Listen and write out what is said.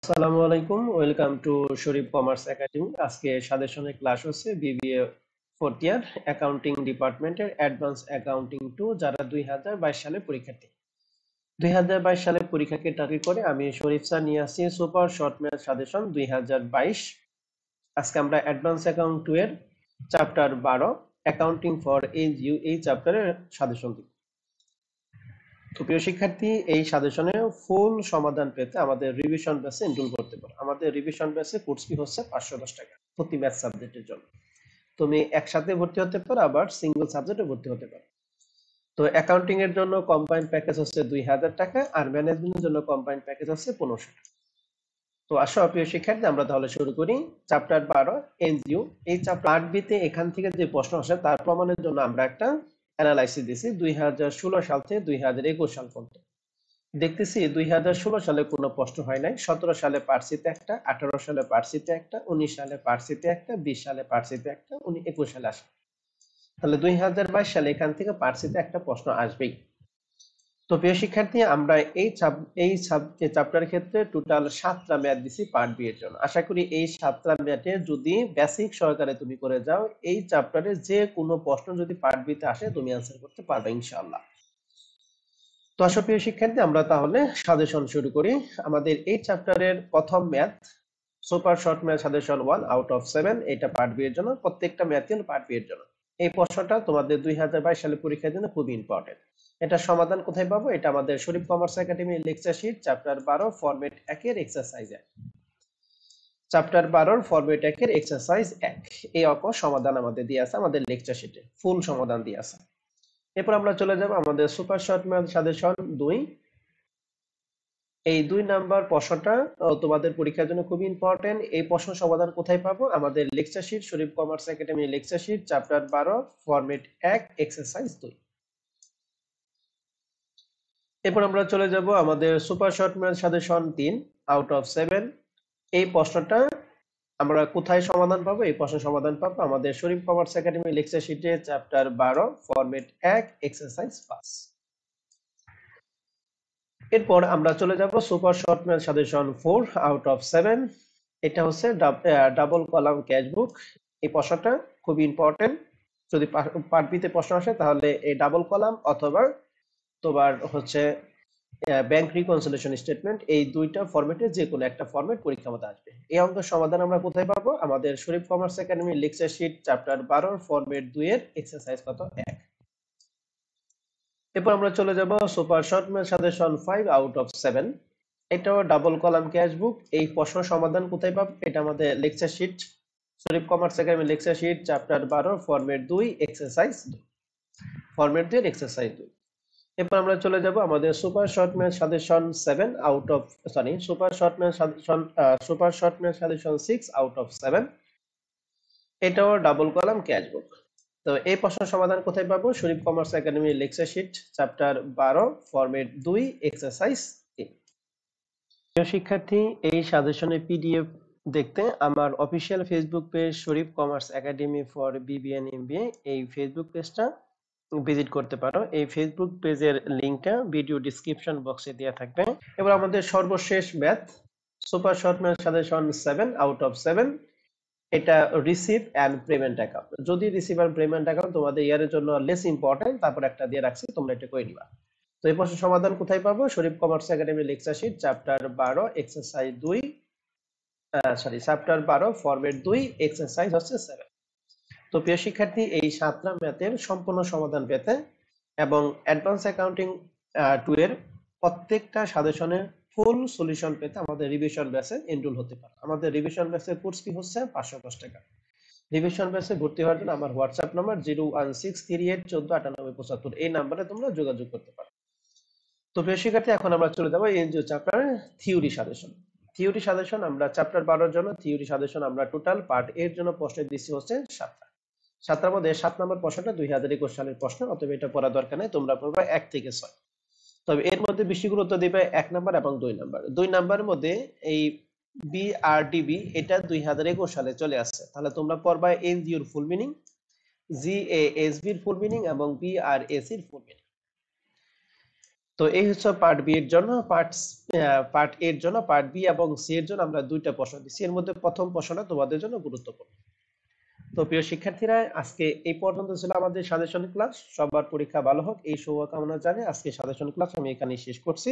আসসালামু আলাইকুম, welcome to Sharif commerce academy. আজকে সাজেশনে ক্লাস হচ্ছে বিবিএ ফোর্থ ইয়ার অ্যাকাউন্টিং ডিপার্টমেন্টের অ্যাডভান্স অ্যাকাউন্টিং 2 যারা 2022 সালে পরীক্ষার্থী। 2022 সালে পরীক্ষাকে টার্গেট করে আমি শরীফ স্যার নিয়ে আসছি সুপার শর্ট ম্যাথ সাজেশন 2022। আজকে আমরা অ্যাডভান্স অ্যাকাউন্ট 2 এর চ্যাপ্টার 12 অ্যাকাউন্টিং ফর এনজিও এই চ্যাপ্টারের সাজেশন দিব। তো প্রিয় শিক্ষার্থী, এই সাজেশনে ফুল সমাধান পেতে আমাদের রিভিশন ব্যাচে এনরোল করতে পারো। আমাদের রিভিশন ব্যাচে কোর্স ফি হচ্ছে 510 টাকা প্রতি ম্যাথ সাবজেক্টের জন্য। তুমি একসাথে ভর্তি হতে পারো, আবার সিঙ্গেল সাবজেক্টে ভর্তি হতে পারো। তো অ্যাকাউন্টিং এর জন্য কম্বাইন্ড প্যাকেজ হচ্ছে 2000 টাকা, আর ম্যানেজমেন্টের জন্য কম্বাইন্ড প্যাকেজ হচ্ছে 1500 টাকা। তো আসো প্রিয় শিক্ষার্থী, আমরা তাহলে শুরু করি। Chapter 12 NGO. এই চ্যাপ্টার 8 তে এখান থেকে যে প্রশ্ন আসে তার প্রমাণের জন্য আমরা একটা অ্যানালাইসিস দিছি 2016 সাল থেকে 2021 সাল পর্যন্ত। দেখতেছি 2016 সালে কোনো প্রশ্ন হয় নাই, 17 সালে পার্সিতে একটা, 18 সালে পার্সিতে একটা, 19 সালে পার্সিতে একটা, 20 সালে পার্সিতে একটা, 21 সালে আসে। তাহলে 2022 সালে এখান থেকে পার্সিতে একটা প্রশ্ন আসবেই। তো প্রিয় শিক্ষার্থী, আমরা এই চ্যাপ্টারের ক্ষেত্রে টোটাল 7টা ম্যাথ দিছি পার্ট বি এর জন্য। আশা করি এই 7টা ম্যাথে যদি বেসিক সহকারে তুমি করে যাও, এই চ্যাপ্টারে যে কোনো প্রশ্ন যদি পার্ট বি তে আসে তুমি অ্যানসার করতে পারবে ইনশাআল্লাহ। তো আসো প্রিয় শিক্ষার্থী, আমরা তাহলে সাজেশন শুরু করি। আমাদের এই চ্যাপ্টারের প্রথম math super short math suggestion 1 out of 7, এটা পার্ট বি এর জন্য। প্রত্যেকটা ম্যাথই হলো পার্ট বি এর জন্য। এই প্রশ্নটা তোমাদের 2022 সালে পরীক্ষার জন্য খুবই ইম্পর্টেন্ট। এটা সমাধান কোথায় পাবো? এটা আমাদের Sharif commerce academy lecture sheet chapter 12 format 1 এর এক্সারসাইজ 1। চ্যাপ্টার 12 ফরম্যাট 1 এর এক্সারসাইজ 1 এই অঙ্ক সমাধান আমাদের দিয়ে আছে আমাদের লেকচার শিটে, ফুল সমাধান দিয়ে আছে। এরপর আমরা চলে যাব আমাদের সুপার শর্ট ম্যাথ সাজেশন 2। এই 2 নাম্বার প্রশ্নটা তোমাদের পরীক্ষার জন্য খুবই ইম্পর্টেন্ট। এই প্রশ্ন সমাধান কোথায় পাবো? আমাদের lecture sheet, Sharif commerce academy lecture sheet chapter 12 format 1 exercise 2। এরপর আমরা চলে যাব আমাদের super short math suggestion 3 out of 7। এই প্রশ্নটা আমরা কোথায় সমাধান পাবো? এই প্রশ্ন সমাধান পাবো আমাদের শরীফ কমার্স একাডেমি লেকচার শিটে চ্যাপ্টার 12 ফরম্যাট 1 এক্সারসাইজ 5। এরপর আমরা চলে যাব super short math suggestion 4 out of 7। এটা হচ্ছে ডাবল কলাম ক্যাশ বুক। এই প্রশ্নটা খুব ইম্পর্টেন্ট। যদি পার্ট বি তে প্রশ্ন আসে তাহলে এই ডাবল কলাম অথবা তোমার হচ্ছে ব্যাংক রিকনসিলিয়েশন স্টেটমেন্ট, এই দুইটা ফরম্যাটে যে কোনো একটা ফরম্যাট পরীক্ষা মতো আসবে। এই অঙ্কের সমাধান আমরা কোথায় পাবো? আমাদের Sharif commerce academy lecture sheet chapter 12 format 2 এর এক্সারসাইজ কত 1। এরপর আমরা চলে যাব super short math suggestion 5 out of 7। এটাও ডাবল কলাম ক্যাশ বুক। এই প্রশ্ন সমাধান কোথায় পাবো? এটা আমাদের lecture sheet, Sharif commerce academy lecture sheet chapter 12 format 2 exercise 2, format 2 এর এক্সারসাইজ 2। এরপর আমরা চলে যাব আমাদের super short math suggestion 7 out of super short math suggestion 6 out of 7। এটাও ডাবল কলাম ক্যাশ বুক। তো এই প্রশ্ন সমাধান কোথায় পাবো? Sharif commerce academy lecture sheet chapter 12 format 2 exercise 3। প্রিয় শিক্ষার্থী, এই সাজেশনের পিডিএফ দেখতে আমার official Facebook page Sharif commerce academy for BBN MBA এই ফেসবুক পেজটা ভিজিট করতে পারো। এই ফেসবুক পেজের লিংকটা ভিডিও ডেসক্রিপশন বক্সে দেওয়া থাকবে। এবার আমাদের সর্বশেষ math super short math suggestion 7 out of 7। এটা রিসিভ এন্ড পেমেন্ট অ্যাকাউন্ট। যদি রিসিভ এন্ড পেমেন্ট অ্যাকাউন্ট তোমাদের ইয়ারের জন্য লেস ইম্পর্টেন্ট, তারপর একটা দিয়ে রাখছি, তোমরা এটা করে নিবা। তো এই প্রশ্ন সমাধান কোথায় পাবো? Sharif commerce academy lecture sheet chapter 12 exercise 2 chapter 12 format 2 exercise হচ্ছে 7। তো প্রিয় শিক্ষার্থী, এই 7টা ম্যাথের সম্পূর্ণ সমাধান পেতে এবং অ্যাডভান্স অ্যাকাউন্টিং 2 এর প্রত্যেকটা সাজেশনের ফুল সলিউশন পেতে আমাদের রিভিশন ব্যাচে এনরোল হতে পারে। আমাদের রিভিশন ব্যাচের কোর্স ফি হচ্ছে 510 টাকা। রিভিশন ব্যাচে ভর্তি হওয়ার জন্য আমার হোয়াটসঅ্যাপ নাম্বার 01638149875, এই নাম্বারে তোমরা যোগাযোগ করতে পারো। তো প্রিয় শিক্ষার্থী, এখন আমরা চলে যাবো এনজিও চ্যাপ্টারের থিওরি সাজেশন। থিওরি সাজেশন আমরা চ্যাপ্টার 12 এর জন্য থিওরি সাজেশন আমরা টোটাল পার্ট এর জন্য প্রশ্ন দিচ্ছি হচ্ছে 7টা। 7টার মধ্যে 7 নম্বর প্রশ্নটা 2021 সালের প্রশ্ন, অতএব এটা পড়া দরকার নেই, তোমরা পড়বা 1 থেকে 6। তবে এর মধ্যে বেশি গুরুত্ব দিবে 1 নাম্বার এবং 2 নাম্বার। 2 নাম্বারের মধ্যে এই বিআরডিবি এটা 2021 সালে চলে আসছে, তাহলে তোমরা পড়বা এনজিওর ফুল মিনিং, জিএএসবি এর ফুল মিনিং এবং বিআরএসি এর ফুল মিনিং। তো এই হচ্ছে পার্ট বি এর জন্য। পার্ট এ এর জন্য, পার্ট বি এবং সি এর জন্য আমরা দুইটা প্রশ্ন দিচ্ছি। এর মধ্যে প্রথম প্রশ্নটা তোমাদের জন্য গুরুত্বপূর্ণ। তো প্রিয় শিক্ষার্থীরা, আজকে এই পর্যন্ত ছিল আমাদের সাজেশন ক্লাস। সবার পরীক্ষা ভালো হোক এই শুভকামনা জানিয়ে আজকে সাজেশন ক্লাস আমি এখানেই শেষ করছি।